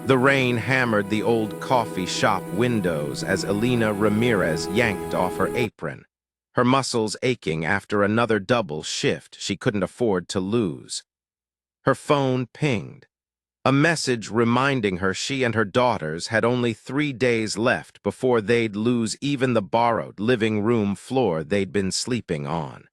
The rain hammered the old coffee shop windows as Elena Ramirez yanked off her apron, her muscles aching after another double shift she couldn't afford to lose. Her phone pinged, a message reminding her she and her daughters had only 3 days left before they'd lose even the borrowed living room floor they'd been sleeping on.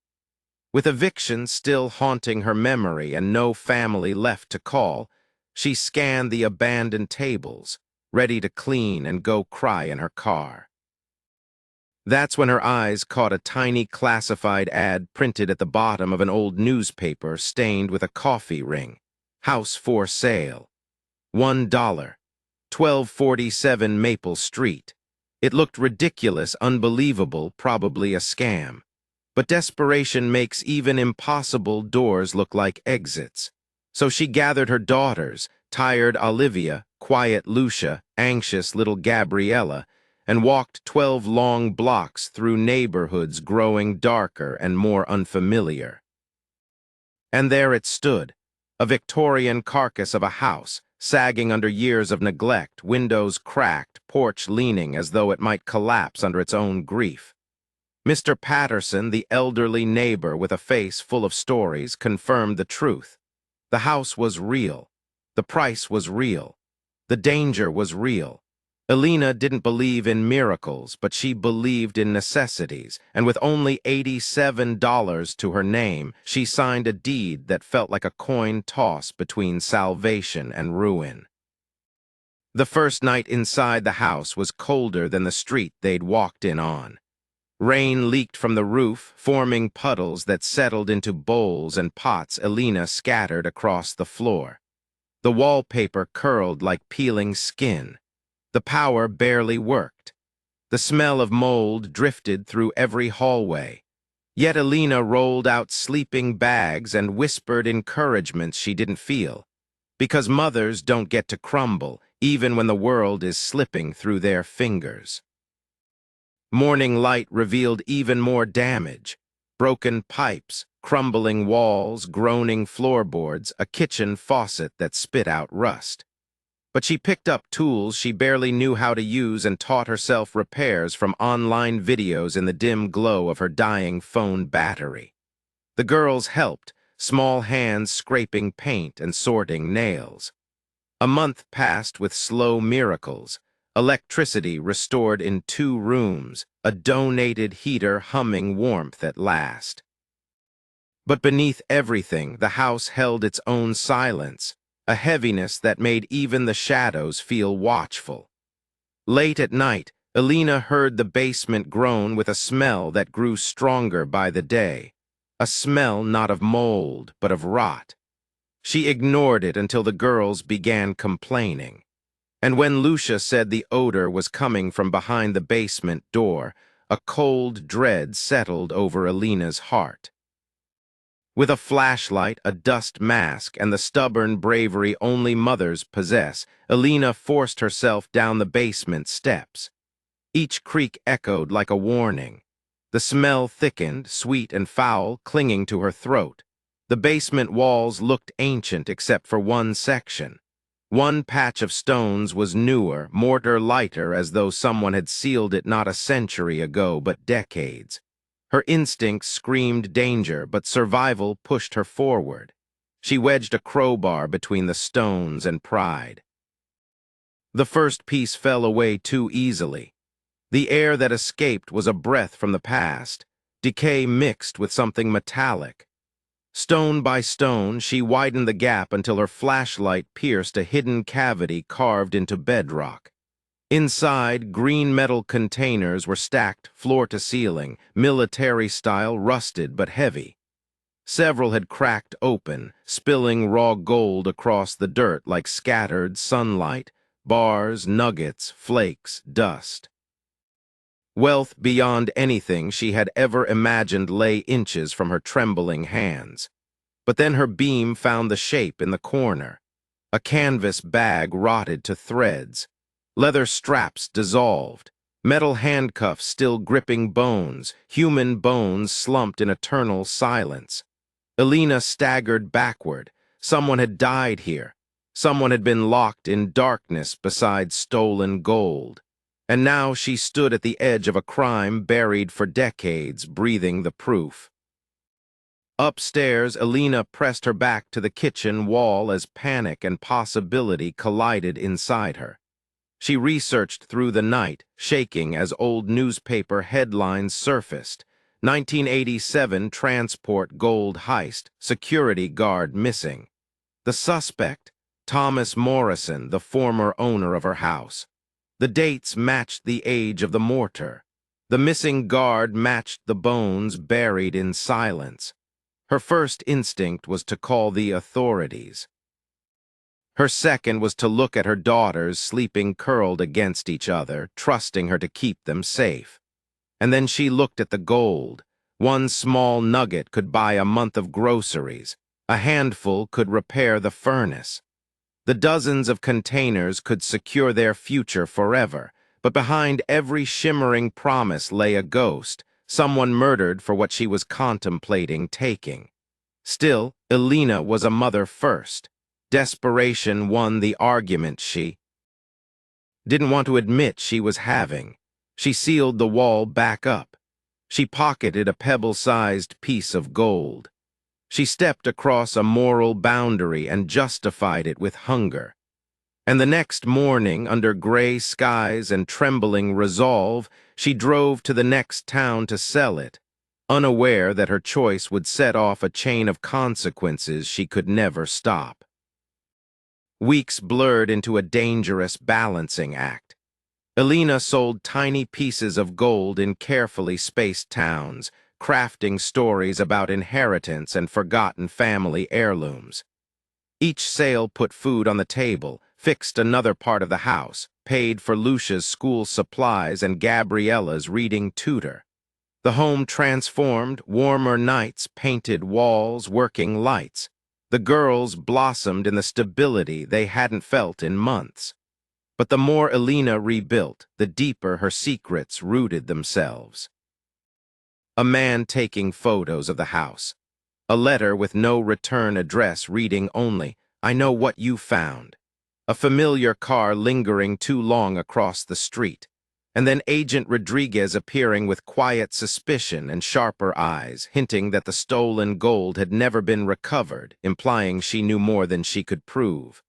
With eviction still haunting her memory and no family left to call, she scanned the abandoned tables, ready to clean and go cry in her car. That's when her eyes caught a tiny classified ad printed at the bottom of an old newspaper stained with a coffee ring. House for sale. $1. 1247 Maple Street. It looked ridiculous, unbelievable, probably a scam. But desperation makes even impossible doors look like exits. So she gathered her daughters, tired Olivia, quiet Lucia, anxious little Gabriella, and walked 12 long blocks through neighborhoods growing darker and more unfamiliar. And there it stood, a Victorian carcass of a house, sagging under years of neglect, windows cracked, porch leaning as though it might collapse under its own grief. Mr. Patterson, the elderly neighbor with a face full of stories, confirmed the truth. The house was real. The price was real. The danger was real. Elena didn't believe in miracles, but she believed in necessities, and with only $87 to her name, she signed a deed that felt like a coin toss between salvation and ruin. The first night inside the house was colder than the street they'd walked in on. Rain leaked from the roof, forming puddles that settled into bowls and pots Elena scattered across the floor. The wallpaper curled like peeling skin. The power barely worked. The smell of mold drifted through every hallway. Yet Elena rolled out sleeping bags and whispered encouragements she didn't feel. Because mothers don't get to crumble, even when the world is slipping through their fingers. Morning light revealed even more damage. Broken pipes, crumbling walls, groaning floorboards, a kitchen faucet that spit out rust. But she picked up tools she barely knew how to use and taught herself repairs from online videos in the dim glow of her dying phone battery. The girls helped, small hands scraping paint and sorting nails. A month passed with slow miracles. Electricity restored in 2 rooms, a donated heater humming warmth at last. But beneath everything, the house held its own silence, a heaviness that made even the shadows feel watchful. Late at night, Elena heard the basement groan with a smell that grew stronger by the day, a smell not of mold, but of rot. She ignored it until the girls began complaining. And when Lucia said the odor was coming from behind the basement door, a cold dread settled over Elena's heart. With a flashlight, a dust mask, and the stubborn bravery only mothers possess, Elena forced herself down the basement steps. Each creak echoed like a warning. The smell thickened, sweet and foul, clinging to her throat. The basement walls looked ancient except for one section. One patch of stones was newer, mortar lighter, as though someone had sealed it not a century ago, but decades. Her instincts screamed danger, but survival pushed her forward. She wedged a crowbar between the stones and pride. The first piece fell away too easily. The air that escaped was a breath from the past, decay mixed with something metallic. Stone by stone, she widened the gap until her flashlight pierced a hidden cavity carved into bedrock. Inside, green metal containers were stacked floor to ceiling, military-style, rusted but heavy. Several had cracked open, spilling raw gold across the dirt like scattered sunlight, bars, nuggets, flakes, dust. Wealth beyond anything she had ever imagined lay inches from her trembling hands. But then her beam found the shape in the corner. A canvas bag rotted to threads. Leather straps dissolved. Metal handcuffs still gripping bones, human bones slumped in eternal silence. Elena staggered backward. Someone had died here. Someone had been locked in darkness beside stolen gold, and now she stood at the edge of a crime buried for decades, breathing the proof. Upstairs, Alina pressed her back to the kitchen wall as panic and possibility collided inside her. She researched through the night, shaking as old newspaper headlines surfaced. 1987 transport gold heist, security guard missing. The suspect, Thomas Morrison, the former owner of her house. The dates matched the age of the mortar. The missing guard matched the bones buried in silence. Her first instinct was to call the authorities. Her second was to look at her daughters sleeping curled against each other, trusting her to keep them safe. And then she looked at the gold. One small nugget could buy a month of groceries. A handful could repair the furnace. The dozens of containers could secure their future forever, but behind every shimmering promise lay a ghost, someone murdered for what she was contemplating taking. Still, Alina was a mother first. Desperation won the argument she didn't want to admit she was having. She sealed the wall back up. She pocketed a pebble-sized piece of gold. She stepped across a moral boundary and justified it with hunger. And the next morning, under gray skies and trembling resolve, she drove to the next town to sell it, unaware that her choice would set off a chain of consequences she could never stop. Weeks blurred into a dangerous balancing act. Alina sold tiny pieces of gold in carefully spaced towns, crafting stories about inheritance and forgotten family heirlooms. Each sale put food on the table, fixed another part of the house, paid for Lucia's school supplies and Gabriella's reading tutor. The home transformed, warmer nights, painted walls, working lights. The girls blossomed in the stability they hadn't felt in months. But the more Alina rebuilt, the deeper her secrets rooted themselves. A man taking photos of the house. A letter with no return address reading only, "I know what you found." A familiar car lingering too long across the street. And then Agent Rodriguez appearing with quiet suspicion and sharper eyes, hinting that the stolen gold had never been recovered, implying she knew more than she could prove.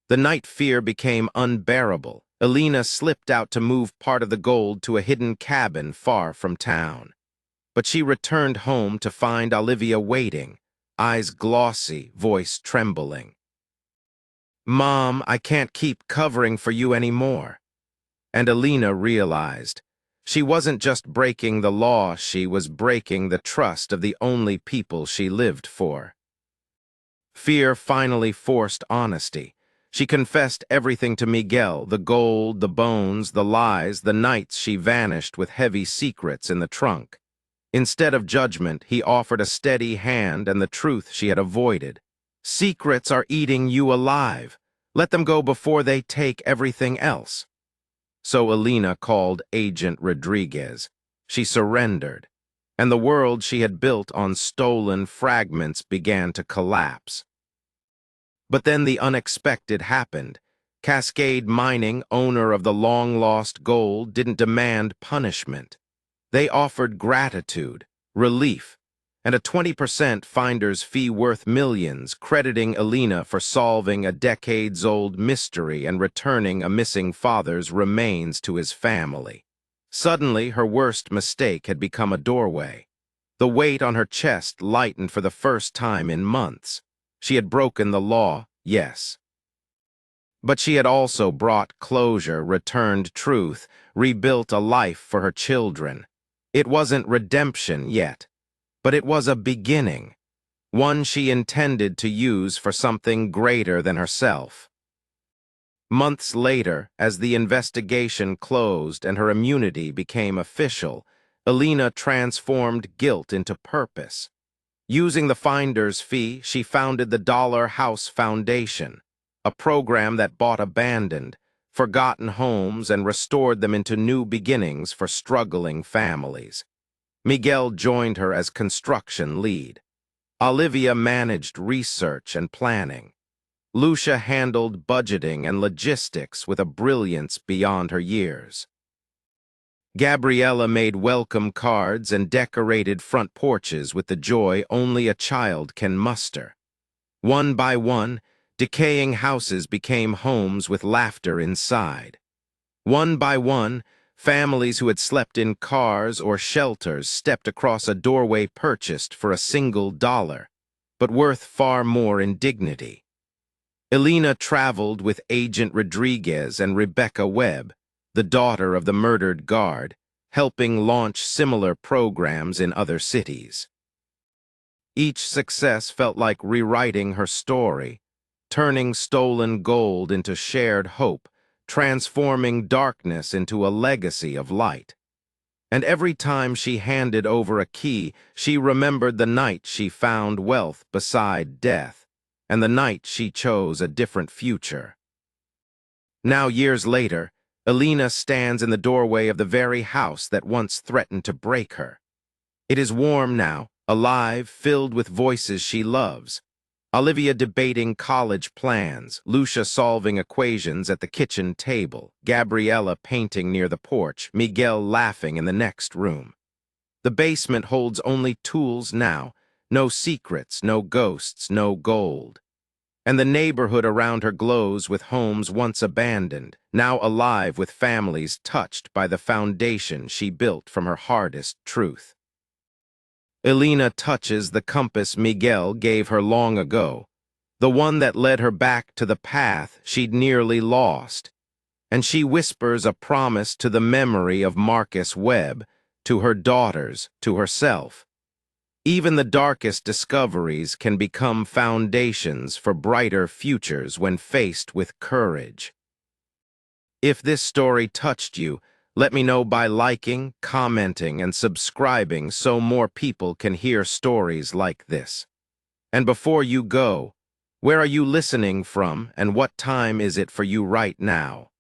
The night fear became unbearable. Alina slipped out to move part of the gold to a hidden cabin far from town. But she returned home to find Olivia waiting, eyes glossy, voice trembling. "Mom, I can't keep covering for you anymore." And Alina realized she wasn't just breaking the law, she was breaking the trust of the only people she lived for. Fear finally forced honesty. She confessed everything to Miguel, the gold, the bones, the lies, the nights she vanished with heavy secrets in the trunk. Instead of judgment, he offered a steady hand and the truth she had avoided. "Secrets are eating you alive. Let them go before they take everything else." So Alina called Agent Rodriguez. She surrendered, and the world she had built on stolen fragments began to collapse. But then the unexpected happened. Cascade Mining, owner of the long-lost gold, didn't demand punishment. They offered gratitude, relief, and a 20% finder's fee worth millions, crediting Alina for solving a decades-old mystery and returning a missing father's remains to his family. Suddenly, her worst mistake had become a doorway. The weight on her chest lightened for the first time in months. She had broken the law, yes. But she had also brought closure, returned truth, rebuilt a life for her children. It wasn't redemption yet, but it was a beginning, one she intended to use for something greater than herself. Months later, as the investigation closed and her immunity became official, Alina transformed guilt into purpose. Using the finder's fee, she founded the Dollar House Foundation, a program that bought abandoned, forgotten homes and restored them into new beginnings for struggling families. Miguel joined her as construction lead. Olivia managed research and planning. Lucia handled budgeting and logistics with a brilliance beyond her years. Gabriella made welcome cards and decorated front porches with the joy only a child can muster. One by one, decaying houses became homes with laughter inside. One by one, families who had slept in cars or shelters stepped across a doorway purchased for $1, but worth far more in dignity. Elena traveled with Agent Rodriguez and Rebecca Webb, the daughter of the murdered guard, helping launch similar programs in other cities. Each success felt like rewriting her story, turning stolen gold into shared hope, transforming darkness into a legacy of light. And every time she handed over a key, she remembered the night she found wealth beside death, and the night she chose a different future. Now, years later, Elena stands in the doorway of the very house that once threatened to break her. It is warm now, alive, filled with voices she loves. Olivia debating college plans, Lucia solving equations at the kitchen table, Gabriella painting near the porch, Miguel laughing in the next room. The basement holds only tools now, no secrets, no ghosts, no gold. And the neighborhood around her glows with homes once abandoned, now alive with families touched by the foundation she built from her hardest truth. Elena touches the compass Miguel gave her long ago, the one that led her back to the path she'd nearly lost, and she whispers a promise to the memory of Marcus Webb, to her daughters, to herself. Even the darkest discoveries can become foundations for brighter futures when faced with courage. If this story touched you, let me know by liking, commenting, and subscribing so more people can hear stories like this. And before you go, where are you listening from and what time is it for you right now?